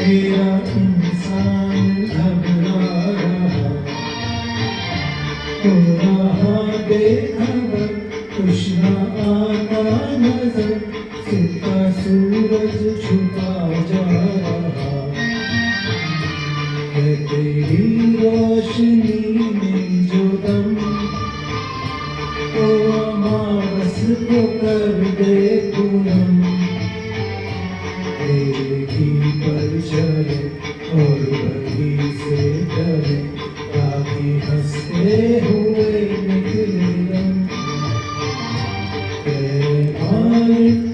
तेरा इंसान घबरा रहा, हो रहा बेखबर, कुछ न आता नजर, सिता सूरज छुपा जा रहा है। तेरी रोशनी में जो दम, तो अमावस को कर दे पूनम। तेरे की परछाई और बगी से डरे, ताकि हंसते हुए निकले दम। तेरे मालिक